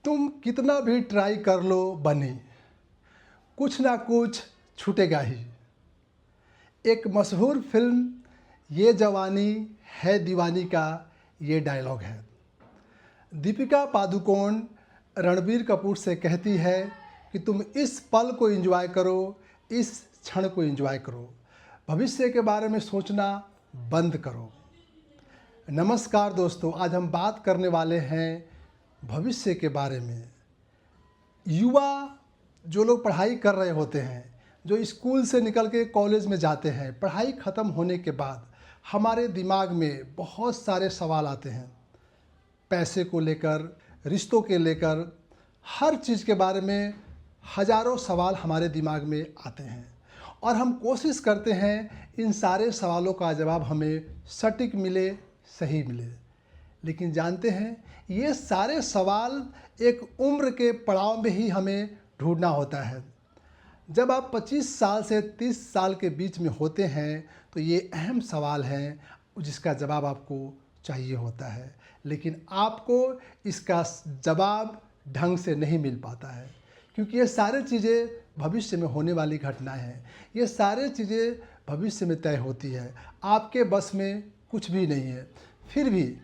तुम कितना भी ट्राई कर लो बनी, कुछ ना कुछ छूटेगा ही। एक मशहूर फिल्म ये जवानी है दीवानी का ये डायलॉग है। दीपिका पादुकोण रणबीर कपूर से कहती है कि तुम इस पल को एंजॉय करो, इस क्षण को एंजॉय करो, भविष्य के बारे में सोचना बंद करो। नमस्कार दोस्तों, आज हम बात करने वाले हैं भविष्य के बारे में। युवा जो लोग पढ़ाई कर रहे होते हैं, जो स्कूल से निकल के कॉलेज में जाते हैं, पढ़ाई ख़त्म होने के बाद हमारे दिमाग में बहुत सारे सवाल आते हैं। पैसे को लेकर, रिश्तों के लेकर, हर चीज़ के बारे में हज़ारों सवाल हमारे दिमाग में आते हैं और हम कोशिश करते हैं इन सारे सवालों का जवाब हमें सटीक मिले, सही मिले। लेकिन जानते हैं, ये सारे सवाल एक उम्र के पड़ाव में ही हमें ढूंढना होता है। जब आप 25 साल से 30 साल के बीच में होते हैं तो ये अहम सवाल हैं जिसका जवाब आपको चाहिए होता है, लेकिन आपको इसका जवाब ढंग से नहीं मिल पाता है, क्योंकि ये सारी चीज़ें भविष्य में होने वाली घटनाएं हैं। ये सारी चीज़ें भविष्य में तय होती है, आपके बस में कुछ भी नहीं है। फिर भी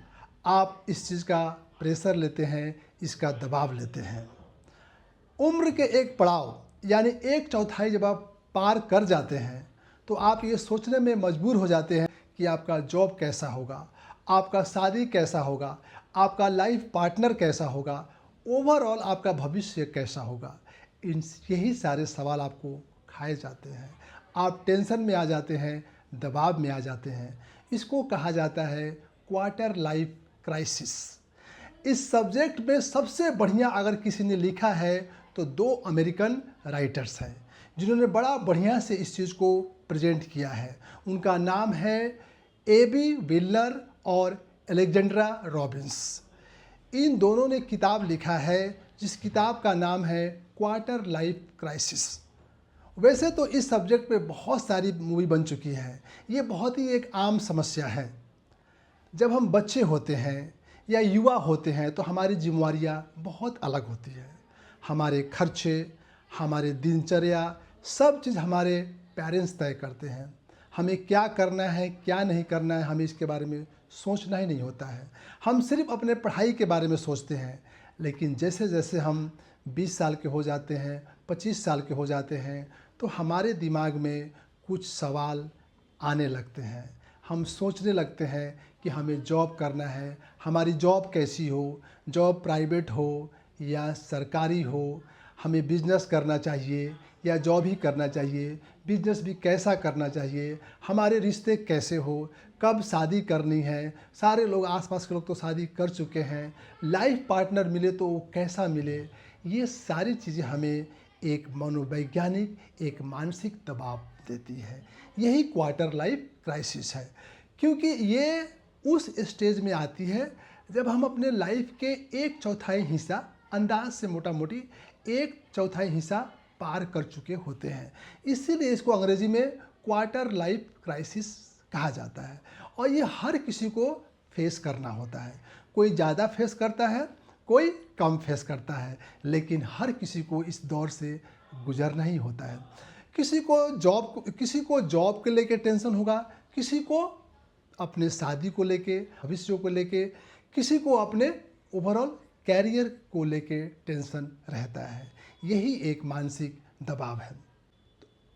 आप इस चीज़ का प्रेशर लेते हैं, इसका दबाव लेते हैं। उम्र के एक पड़ाव यानी एक चौथाई जब आप पार कर जाते हैं तो आप ये सोचने में मजबूर हो जाते हैं कि आपका जॉब कैसा होगा, आपका शादी कैसा होगा, आपका लाइफ पार्टनर कैसा होगा, ओवरऑल आपका भविष्य कैसा होगा। यही सारे सवाल आपको खाए जाते हैं। आप टेंशन में आ जाते हैं, दबाव में आ जाते हैं। इसको कहा जाता है क्वार्टर लाइफ क्राइसिस। इस सब्जेक्ट में सबसे बढ़िया अगर किसी ने लिखा है तो 2 अमेरिकन राइटर्स हैं जिन्होंने बड़ा बढ़िया से इस चीज़ को प्रेजेंट किया है। उनका नाम है एबी विलर और अलेक्जेंड्रा रॉबिन्स। इन दोनों ने किताब लिखा है जिस किताब का नाम है क्वार्टर लाइफ क्राइसिस। वैसे तो इस सब्जेक्ट पे बहुत सारी मूवी बन चुकी है। ये बहुत ही एक आम समस्या है। जब हम बच्चे होते हैं या युवा होते हैं तो हमारी जिम्मेवारियाँ बहुत अलग होती है। हमारे खर्चे, हमारे दिनचर्या, सब चीज़ हमारे पेरेंट्स तय करते हैं। हमें क्या करना है, क्या नहीं करना है, हमें इसके बारे में सोचना ही नहीं होता है। हम सिर्फ अपने पढ़ाई के बारे में सोचते हैं। लेकिन जैसे जैसे हम 20 साल के हो जाते हैं, 25 साल के हो जाते हैं तो हमारे दिमाग में कुछ सवाल आने लगते हैं। हम सोचने लगते हैं कि हमें जॉब करना है, हमारी जॉब कैसी हो, जॉब प्राइवेट हो या सरकारी हो, हमें बिजनेस करना चाहिए या जॉब ही करना चाहिए, बिजनेस भी कैसा करना चाहिए, हमारे रिश्ते कैसे हो, कब शादी करनी है। सारे लोग, आसपास के लोग तो शादी कर चुके हैं, लाइफ पार्टनर मिले तो वो कैसा मिले। ये सारी चीज़ें हमें एक मनोवैज्ञानिक, एक मानसिक दबाव देती है। यही क्वार्टर लाइफ क्राइसिस है, क्योंकि ये उस स्टेज में आती है जब हम अपने लाइफ के 1/4 हिस्सा, अंदाज से मोटा मोटी 1/4 हिस्सा पार कर चुके होते हैं। इसीलिए इसको अंग्रेजी में क्वार्टर लाइफ क्राइसिस कहा जाता है और ये हर किसी को फेस करना होता है। कोई ज़्यादा फेस करता है, कोई कम फेस करता है, लेकिन हर किसी को इस दौर से गुजरना ही होता है। किसी को जॉब के लेके टेंशन होगा, किसी को अपने शादी को लेके, भविष्य को लेके, किसी को अपने ओवरऑल कैरियर को लेके टेंशन रहता है। यही एक मानसिक दबाव है।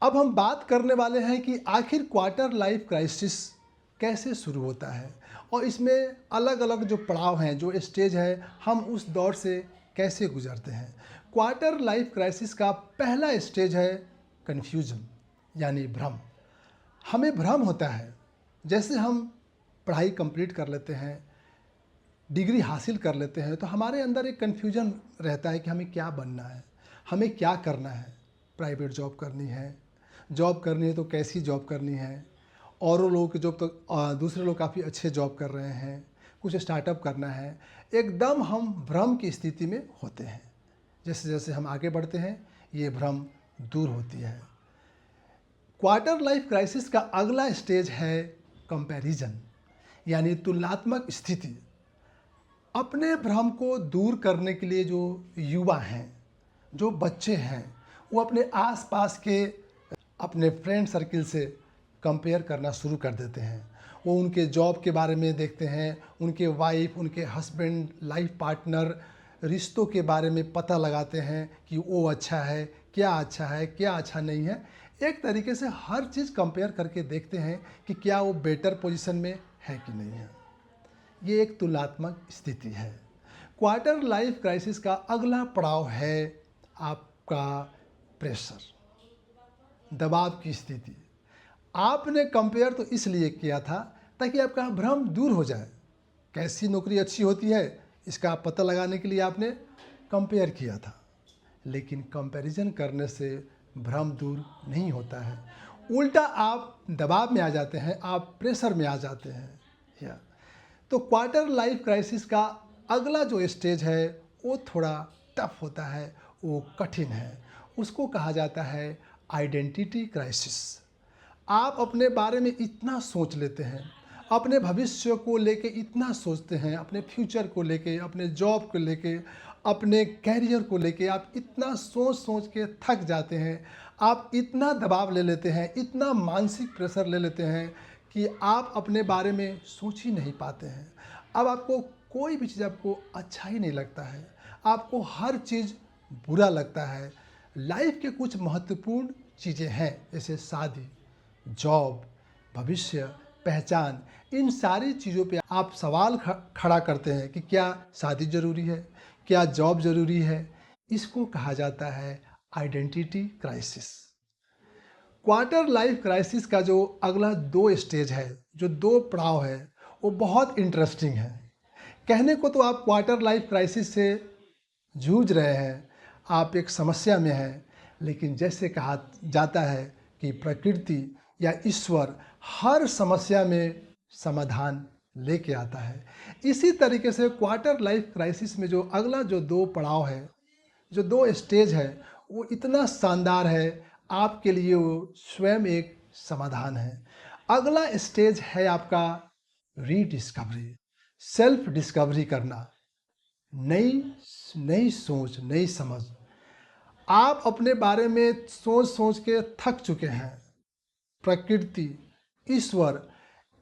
अब हम बात करने वाले हैं कि आखिर क्वार्टर लाइफ क्राइसिस कैसे शुरू होता है और इसमें अलग अलग जो पड़ाव हैं, जो स्टेज है, हम उस दौर से कैसे गुजरते हैं। क्वार्टर लाइफ क्राइसिस का पहला स्टेज है कन्फ्यूजन यानी भ्रम। हमें भ्रम होता है, जैसे हम पढ़ाई कंप्लीट कर लेते हैं, डिग्री हासिल कर लेते हैं तो हमारे अंदर एक कन्फ्यूजन रहता है कि हमें क्या बनना है, हमें क्या करना है। प्राइवेट जॉब करनी है, जॉब करनी है तो कैसी जॉब करनी है। औरों लोगों की जॉब तो दूसरे लोग काफ़ी अच्छे जॉब कर रहे हैं, कुछ स्टार्टअप करना है। एकदम हम भ्रम की स्थिति में होते हैं। जैसे जैसे हम आगे बढ़ते हैं ये भ्रम दूर होती है। क्वार्टर लाइफ क्राइसिस का अगला स्टेज है कंपैरिजन यानी तुलनात्मक स्थिति। अपने भ्रम को दूर करने के लिए जो युवा हैं, जो बच्चे हैं, वो अपने आसपास के अपने फ्रेंड सर्किल से कंपेयर करना शुरू कर देते हैं। वो उनके जॉब के बारे में देखते हैं, उनके वाइफ, उनके हस्बैंड, लाइफ पार्टनर, रिश्तों के बारे में पता लगाते हैं कि वो अच्छा है, क्या अच्छा नहीं है। एक तरीके से हर चीज़ कंपेयर करके देखते हैं कि क्या वो बेटर पोजीशन में है कि नहीं है। ये एक तुलनात्मक स्थिति है। क्वार्टर लाइफ क्राइसिस का अगला पड़ाव है आपका प्रेशर, दबाव की स्थिति। आपने कंपेयर तो इसलिए किया था ताकि आपका भ्रम दूर हो जाए। कैसी नौकरी अच्छी होती है इसका पता लगाने के लिए आपने कंपेयर किया था, लेकिन कंपैरिजन करने से भ्रम दूर नहीं होता है। उल्टा आप दबाव में आ जाते हैं, आप प्रेशर में आ जाते हैं। या तो क्वार्टर लाइफ क्राइसिस का अगला जो स्टेज है वो थोड़ा टफ होता है, वो कठिन है। उसको कहा जाता है आइडेंटिटी क्राइसिस। आप अपने बारे में इतना सोच लेते हैं, अपने भविष्य को लेके इतना सोचते हैं, अपने फ्यूचर को लेके, अपने जॉब को लेके, अपने कैरियर को लेके आप इतना सोच सोच के थक जाते हैं। आप इतना दबाव ले लेते हैं, इतना मानसिक प्रेशर ले लेते हैं कि आप अपने बारे में सोच ही नहीं पाते हैं। अब आपको कोई भी चीज़ आपको अच्छा ही नहीं लगता है, आपको हर चीज़ बुरा लगता है। लाइफ के कुछ महत्वपूर्ण चीज़ें हैं जैसे शादी, जॉब, भविष्य, पहचान, इन सारी चीज़ों पे आप सवाल खड़ा करते हैं कि क्या शादी ज़रूरी है, क्या जॉब ज़रूरी है। इसको कहा जाता है identity crisis. Quarter life crisis का जो अगला दो स्टेज है, जो दो पड़ाव है, वो बहुत इंटरेस्टिंग है। कहने को तो आप क्वार्टर लाइफ क्राइसिस से जूझ रहे हैं, आप एक समस्या में हैं, लेकिन जैसे कहा जाता है कि प्रकृति या ईश्वर हर समस्या में समाधान लेके आता है। इसी तरीके से क्वार्टर लाइफ क्राइसिस में जो अगला जो दो पड़ाव है, जो दो स्टेज है, वो इतना शानदार है, आपके लिए वो स्वयं एक समाधान है। अगला स्टेज है आपका रीडिस्कवरी, सेल्फ डिस्कवरी करना, नई नई सोच, नई समझ। आप अपने बारे में सोच सोच के थक चुके हैं। प्रकृति, ईश्वर,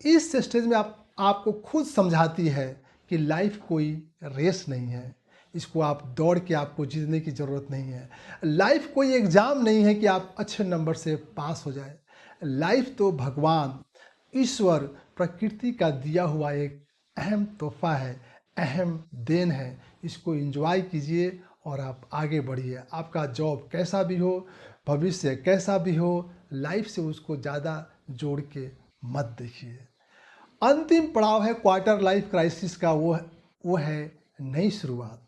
इस स्टेज में आपको खुद समझाती है कि लाइफ कोई रेस नहीं है। इसको आप दौड़ के आपको जीतने की ज़रूरत नहीं है। लाइफ कोई एग्ज़ाम नहीं है कि आप अच्छे नंबर से पास हो जाए। लाइफ तो भगवान, ईश्वर, प्रकृति का दिया हुआ एक अहम तोहफा है, अहम देन है। इसको एंजॉय कीजिए और आप आगे बढ़िए। आपका जॉब कैसा भी हो, भविष्य कैसा भी हो, लाइफ से उसको ज़्यादा जोड़ के मत देखिए। अंतिम पड़ाव है क्वार्टर लाइफ क्राइसिस का, वो है नई शुरुआत।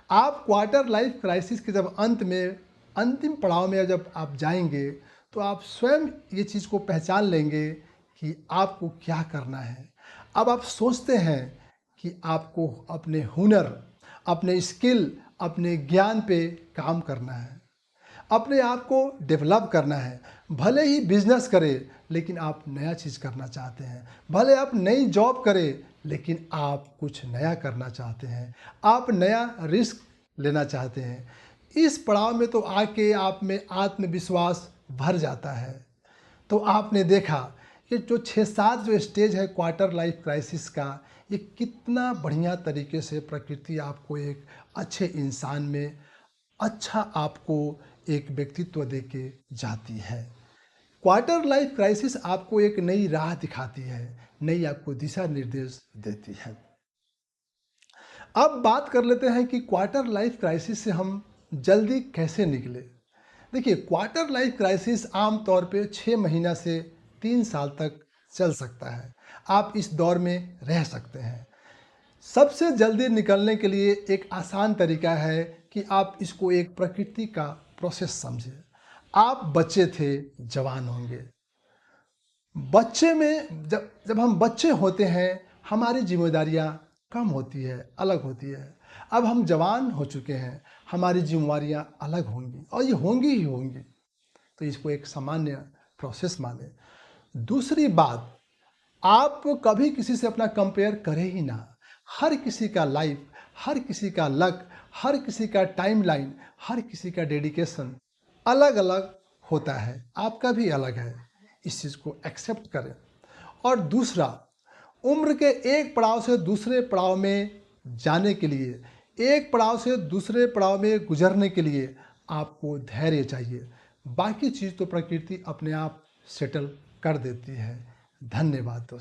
आप क्वार्टर लाइफ क्राइसिस के जब अंत में, अंतिम पड़ाव में जब आप जाएंगे तो आप स्वयं ये चीज़ को पहचान लेंगे कि आपको क्या करना है। अब आप सोचते हैं कि आपको अपने हुनर, अपने स्किल, अपने ज्ञान पे काम करना है, अपने आप को डेवलप करना है। भले ही बिजनेस करें लेकिन आप नया चीज़ करना चाहते हैं, भले आप नई जॉब करें लेकिन आप कुछ नया करना चाहते हैं, आप नया रिस्क लेना चाहते हैं। इस पड़ाव में तो आके आप में आत्मविश्वास भर जाता है। तो आपने देखा कि जो 6-7 जो स्टेज है क्वार्टर लाइफ क्राइसिस का, ये कितना बढ़िया तरीके से प्रकृति आपको एक अच्छे इंसान में, अच्छा आपको एक व्यक्तित्व देके जाती है। क्वार्टर लाइफ क्राइसिस आपको एक नई राह दिखाती है, नई आपको दिशा निर्देश देती है। अब बात कर लेते हैं कि क्वार्टर लाइफ क्राइसिस से हम जल्दी कैसे निकले। देखिए, क्वार्टर लाइफ क्राइसिस आमतौर पे 6 महीना से 3 साल तक चल सकता है। आप इस दौर में रह सकते हैं। सबसे जल्दी निकलने के लिए एक आसान तरीका है कि आप इसको एक प्रकृति का प्रोसेस समझें। आप बच्चे थे, जवान होंगे। बच्चे में जब जब हम बच्चे होते हैं, हमारी जिम्मेदारियां कम होती है, अलग होती है। अब हम जवान हो चुके हैं, हमारी जिम्मेदारियां अलग होंगी और ये होंगी ही होंगी। तो इसको एक सामान्य प्रोसेस माने। दूसरी बात, आप कभी किसी से अपना कंपेयर करें ही ना। हर किसी का लाइफ, हर किसी का लक, हर किसी का टाइमलाइन, हर किसी का डेडिकेशन अलग अलग होता है। आपका भी अलग है, इस चीज़ को एक्सेप्ट करें। और दूसरा, उम्र के एक पड़ाव से दूसरे पड़ाव में जाने के लिए, एक पड़ाव से दूसरे पड़ाव में गुजरने के लिए आपको धैर्य चाहिए। बाकी चीज़ तो प्रकृति अपने आप सेटल कर देती है। धन्यवाद दोस्तों।